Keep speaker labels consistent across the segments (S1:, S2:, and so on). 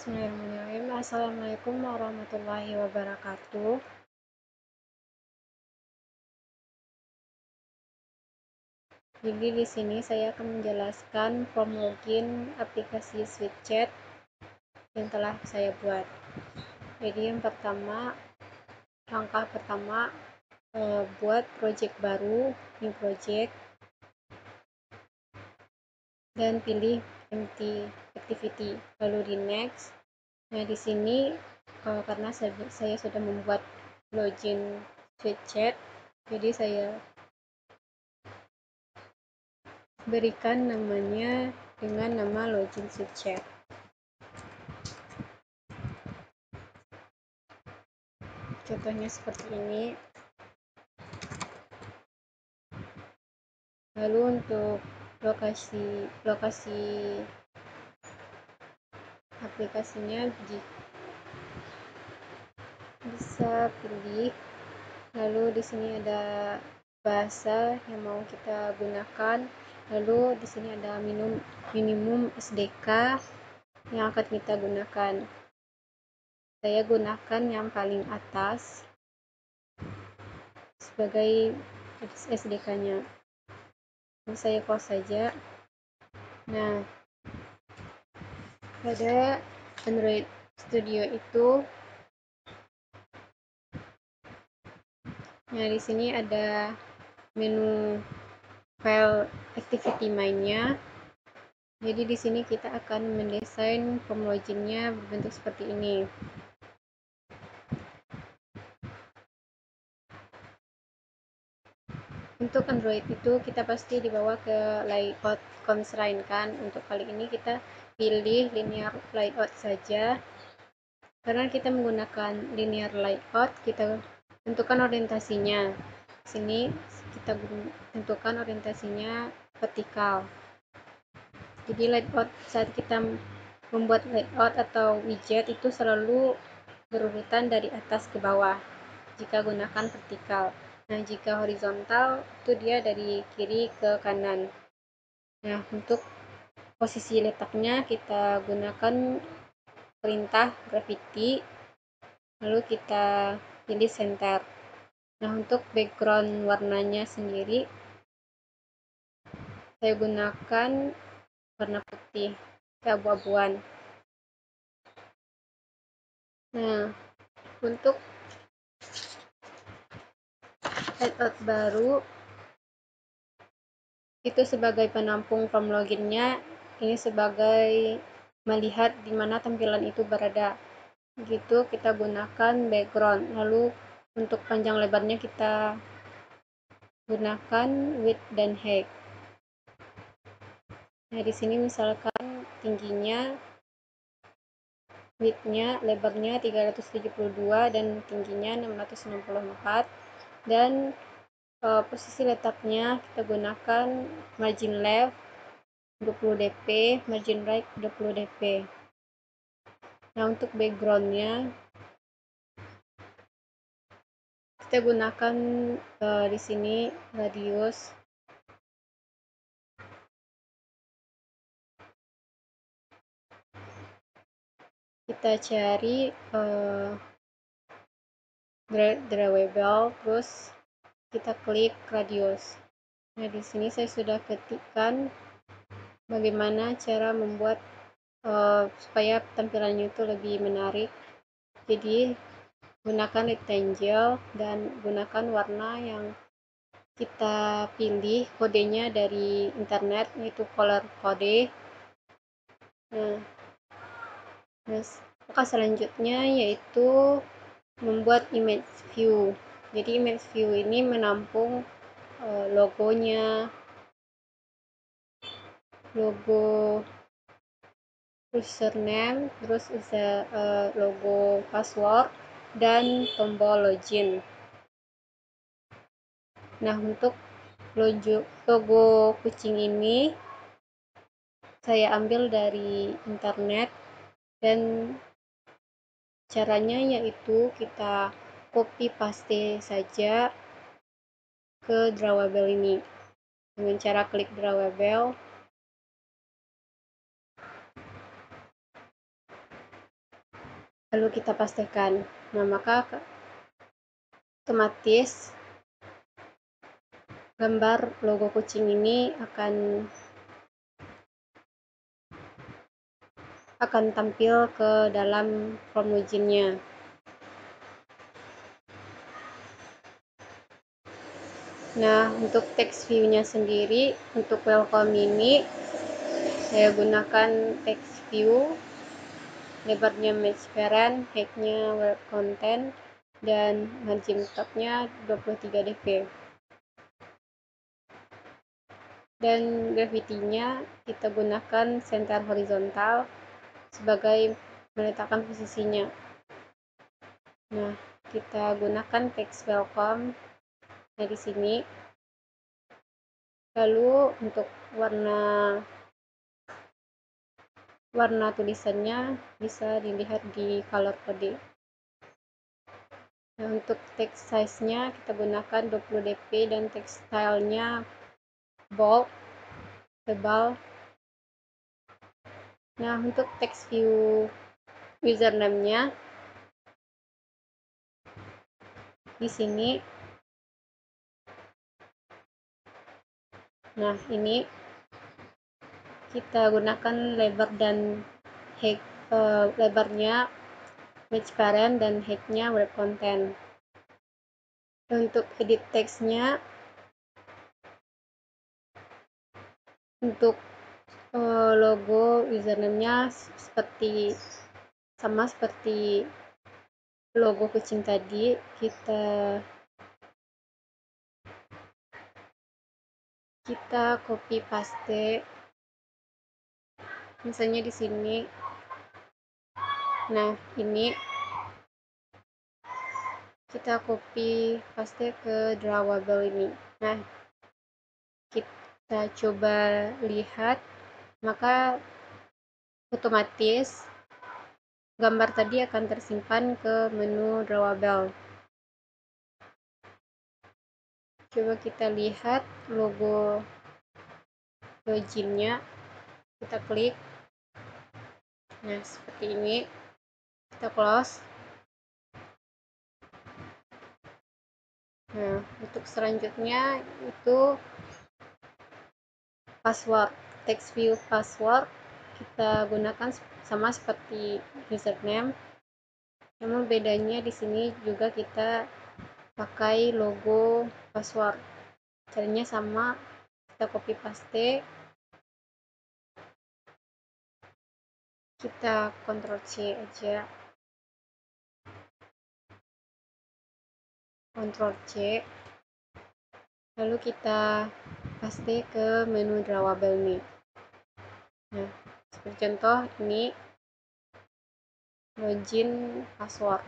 S1: Bismillahirrahmanirrahim. Assalamualaikum warahmatullahi wabarakatuh. Jadi di sini saya akan menjelaskan form login aplikasi SweetChat yang telah saya buat. Jadi yang pertama, langkah pertama buat project baru, new project, dan pilih empty activity. Lalu di next. Nah di sini karena saya sudah membuat login SweetChat, jadi saya berikan namanya dengan nama login SweetChat. Contohnya seperti ini. Lalu untuk lokasi aplikasinya bisa pilih. Lalu di sini ada bahasa yang mau kita gunakan. Lalu di sini ada minimum SDK yang akan kita gunakan. Saya gunakan yang paling atas sebagai SDK-nya. Ini saya close saja. Nah, pada Android Studio itu, nah di sini ada menu file activity mainnya. Jadi di sini kita akan mendesain form loginnya berbentuk seperti ini. Untuk Android itu kita pasti dibawa ke layout constraint kan. Untuk kali ini kita pilih linear layout saja. Karena kita menggunakan linear layout, kita tentukan orientasinya. Sini kita tentukan orientasinya vertikal. Jadi layout saat kita membuat layout atau widget itu selalu berurutan dari atas ke bawah jika gunakan vertikal. Nah, jika horizontal itu dia dari kiri ke kanan. Nah, untuk posisi letaknya kita gunakan perintah gravity, lalu kita pilih center. Nah, untuk background warnanya sendiri saya gunakan warna putih keabu-abuan. Nah, untuk layout baru itu sebagai penampung form loginnya, ini sebagai melihat di mana tampilan itu berada. Gitu kita gunakan background. Lalu untuk panjang lebarnya kita gunakan width dan height. Nah, di sini misalkan tingginya, width-nya, lebarnya 372 dan tingginya 664, dan posisi letaknya kita gunakan margin left 20 dp, margin right 20 dp. Nah, untuk backgroundnya kita gunakan di sini radius. Kita cari drawable, terus kita klik radius. Nah, di sini saya sudah ketikkan bagaimana cara membuat supaya tampilannya itu lebih menarik. Jadi gunakan rectangle dan gunakan warna yang kita pilih kodenya dari internet, yaitu color code. Nah, maka selanjutnya yaitu membuat image view. Jadi image view ini menampung logonya, logo username, terus logo password, dan tombol login. Nah, untuk logo kucing ini saya ambil dari internet, dan caranya yaitu kita copy paste saja ke drawable ini dengan cara klik drawable. lalu kita pastikan. Nah, maka otomatis gambar logo kucing ini akan tampil ke dalam form loginnya. Nah, untuk text view-nya sendiri, untuk welcome ini saya gunakan text view, lebarnya match parent, height-nya web content, dan margin top-nya 23 dp. Dan gravity-nya kita gunakan center horizontal sebagai meletakkan posisinya. Nah, kita gunakan text welcome di sini. Lalu untuk warna tulisannya bisa dilihat di color code. Nah, untuk text size-nya kita gunakan 20 dp dan text style-nya bold, tebal. Nah, untuk text view username-nya di sini. Nah, ini kita gunakan lebar dan height, lebarnya match parent dan height-nya web content. Untuk edit text-nya, untuk logo username-nya sama seperti logo kucing tadi, kita copy paste, misalnya di sini. Nah, ini kita copy paste ke drawable ini. Nah, kita coba lihat, maka otomatis gambar tadi akan tersimpan ke menu drawable. Coba kita lihat logo loginnya, kita klik. Nah, seperti ini. Kita close. Nah, untuk selanjutnya itu password, text view password kita gunakan sama seperti username. Namun bedanya di sini juga kita pakai logo password. Caranya sama, kita copy paste, kita Ctrl C aja, Ctrl C, lalu kita paste ke menu drawable nih. Nah, seperti contoh ini login password.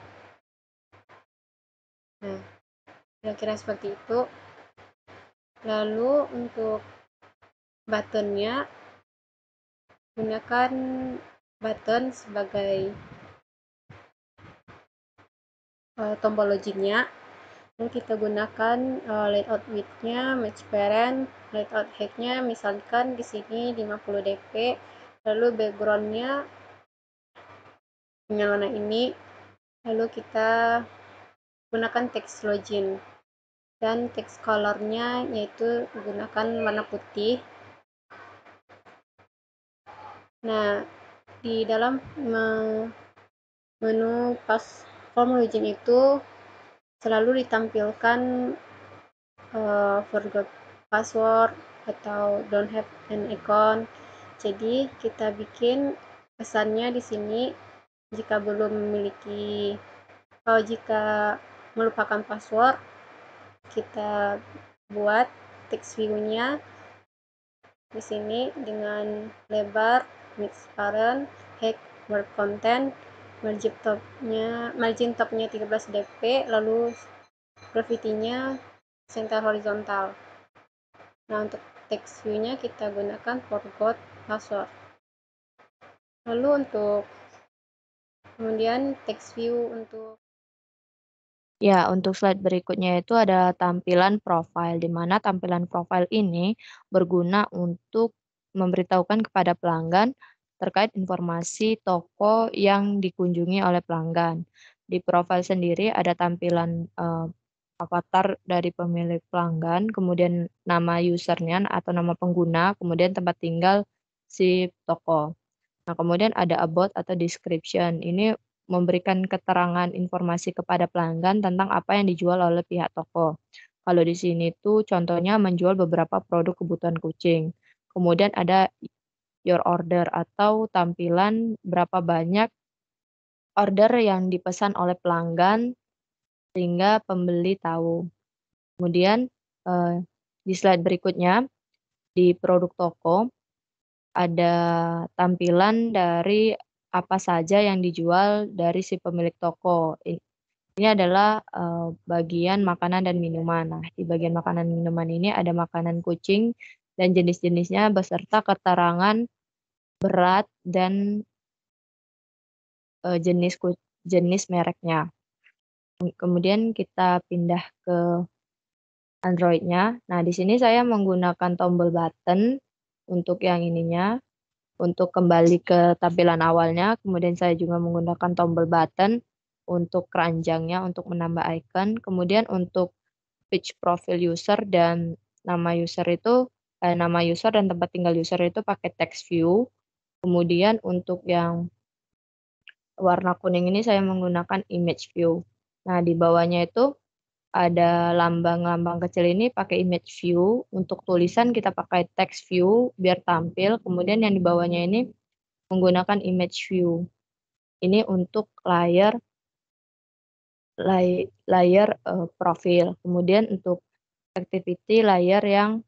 S1: Nah, kira-kira seperti itu. Lalu untuk buttonnya, gunakan button sebagai tombol loginnya. Lalu kita gunakan layout width-nya, match parent, layout height-nya misalkan di sini 50 dp. Lalu background-nya yang warna ini. Lalu kita gunakan text login dan text color-nya yaitu gunakan warna putih. Nah, di dalam menu form login itu selalu ditampilkan forgot password atau don't have an account. Jadi kita bikin pesannya di sini jika melupakan password, kita buat text view-nya di sini dengan lebar, mix parent, height, word content, margin top-nya 13 dp, lalu gravity-nya center horizontal. Nah, untuk text view-nya kita gunakan forgot password. Lalu untuk kemudian text view untuk
S2: Ya, untuk slide berikutnya itu ada tampilan profile, di mana tampilan profile ini berguna untuk memberitahukan kepada pelanggan terkait informasi toko yang dikunjungi oleh pelanggan. Di profil sendiri ada tampilan, avatar dari pemilik pelanggan, kemudian nama usernya atau nama pengguna, kemudian tempat tinggal si toko. Nah, kemudian ada about atau description. Ini memberikan keterangan informasi kepada pelanggan tentang apa yang dijual oleh pihak toko. Kalau di sini tuh contohnya menjual beberapa produk kebutuhan kucing. Kemudian ada your order atau tampilan berapa banyak order yang dipesan oleh pelanggan sehingga pembeli tahu. Kemudian, di slide berikutnya, di produk toko, ada tampilan dari apa saja yang dijual dari si pemilik toko. Ini adalah, bagian makanan dan minuman. Nah, di bagian makanan minuman ini ada makanan kucing dan jenis-jenisnya beserta keterangan berat dan, jenis mereknya. Kemudian kita pindah ke Android-nya. Nah, di sini saya menggunakan tombol button untuk yang ininya, untuk kembali ke tampilan awalnya, kemudian saya juga menggunakan tombol button untuk keranjangnya untuk menambah icon, kemudian untuk page profile user dan nama user itu nama user dan tempat tinggal user itu pakai text view, kemudian untuk yang warna kuning ini saya menggunakan image view. Nah, di bawahnya itu ada lambang-lambang kecil ini pakai image view, untuk tulisan kita pakai text view biar tampil, kemudian yang di bawahnya ini menggunakan image view. Ini untuk layer, profil. Kemudian untuk activity layer yang,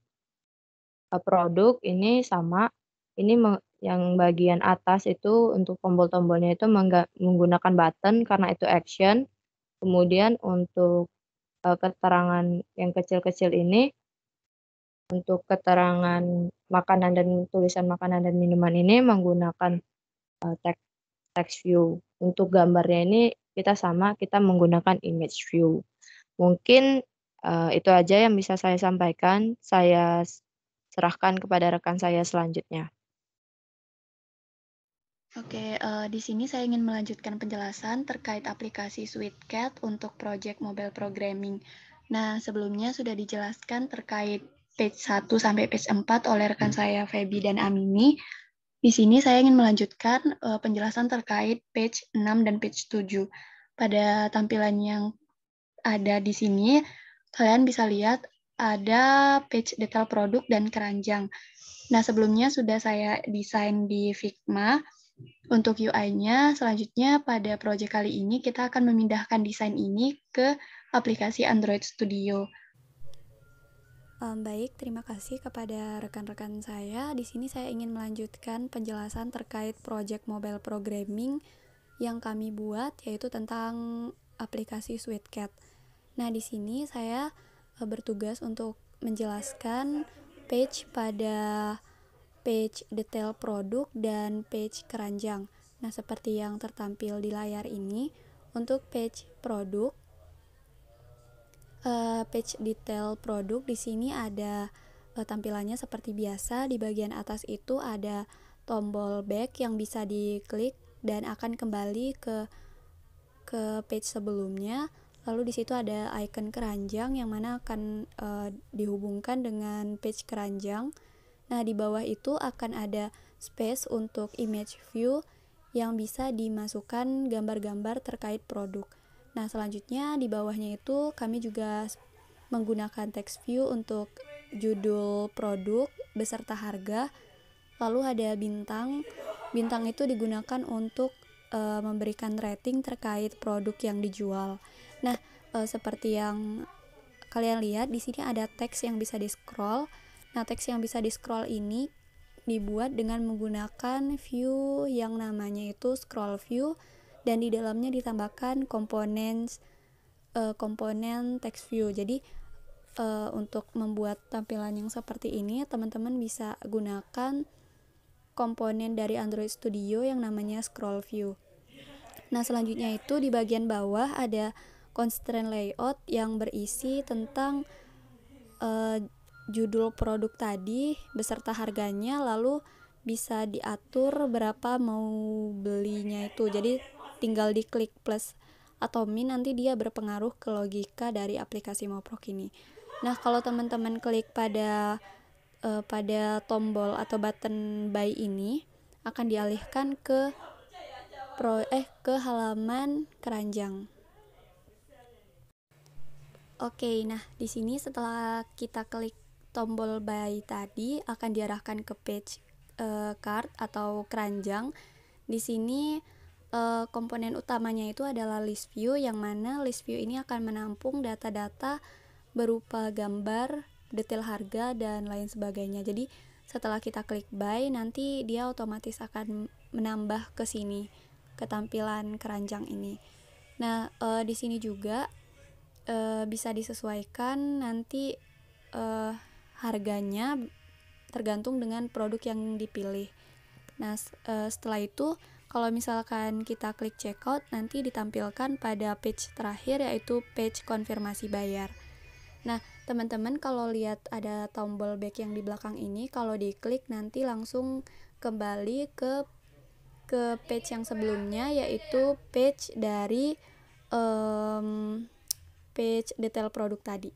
S2: produk ini sama, ini yang bagian atas itu untuk tombol-tombolnya itu menggunakan button karena itu action, kemudian untuk, keterangan yang kecil-kecil ini, untuk keterangan makanan dan tulisan makanan dan minuman ini menggunakan, eee, text view. Untuk gambarnya ini kita sama, kita menggunakan image view. Mungkin, itu aja yang bisa saya sampaikan. Saya serahkan kepada rekan saya selanjutnya.
S3: Oke, di sini saya ingin melanjutkan penjelasan terkait aplikasi SweetCat untuk project mobile programming. Nah, sebelumnya sudah dijelaskan terkait page 1 sampai page 4 oleh rekan saya Feby dan Amini. Di sini saya ingin melanjutkan penjelasan terkait page 6 dan page 7. Pada tampilan yang ada di sini, kalian bisa lihat ada page detail produk dan keranjang. Nah, sebelumnya sudah saya desain di Figma untuk UI-nya. Selanjutnya pada proyek kali ini kita akan memindahkan desain ini ke aplikasi Android Studio. Baik, terima kasih kepada rekan-rekan saya. Di sini saya ingin melanjutkan penjelasan terkait project mobile programming yang kami buat, yaitu tentang aplikasi SweetCat. Nah, di sini saya bertugas untuk menjelaskan page detail produk dan page keranjang. Nah, seperti yang tertampil di layar ini, untuk page produk, page detail produk di sini ada tampilannya seperti biasa. Di bagian atas itu ada tombol back yang bisa diklik dan akan kembali ke page sebelumnya. Lalu di situ ada icon keranjang yang mana akan dihubungkan dengan page keranjang. Nah, di bawah itu akan ada space untuk image view yang bisa dimasukkan gambar-gambar terkait produk. Nah, selanjutnya di bawahnya itu kami juga menggunakan text view untuk judul produk beserta harga. Lalu ada bintang. Bintang itu digunakan untuk memberikan rating terkait produk yang dijual. Nah, seperti yang kalian lihat di sini ada teks yang bisa di-scroll. Nah, teks yang bisa di-scroll ini dibuat dengan menggunakan view yang namanya itu scroll view, dan di dalamnya ditambahkan komponen text view. Jadi untuk membuat tampilan yang seperti ini, teman-teman bisa gunakan komponen dari Android Studio yang namanya scroll view. Nah, selanjutnya itu di bagian bawah ada constraint layout yang berisi tentang judul produk tadi beserta harganya, lalu bisa diatur berapa mau belinya itu. Jadi tinggal diklik plus atau min, nanti dia berpengaruh ke logika dari aplikasi Moprok ini. Nah, kalau teman-teman klik pada tombol atau button buy ini, akan dialihkan ke halaman keranjang. Oke, nah di sini setelah kita klik tombol buy tadi, akan diarahkan ke page cart atau keranjang. Di sini komponen utamanya itu adalah list view, yang mana list view ini akan menampung data-data berupa gambar, detail harga, dan lain sebagainya. Jadi setelah kita klik buy, nanti dia otomatis akan menambah ke sini, ke tampilan keranjang ini. Nah, di sini juga bisa disesuaikan nanti harganya tergantung dengan produk yang dipilih. Nah, setelah itu kalau misalkan kita klik checkout, nanti ditampilkan pada page terakhir, yaitu page konfirmasi bayar. Nah, teman-teman kalau lihat ada tombol back yang di belakang ini, kalau diklik nanti langsung kembali ke page yang sebelumnya, yaitu page dari page detail produk tadi.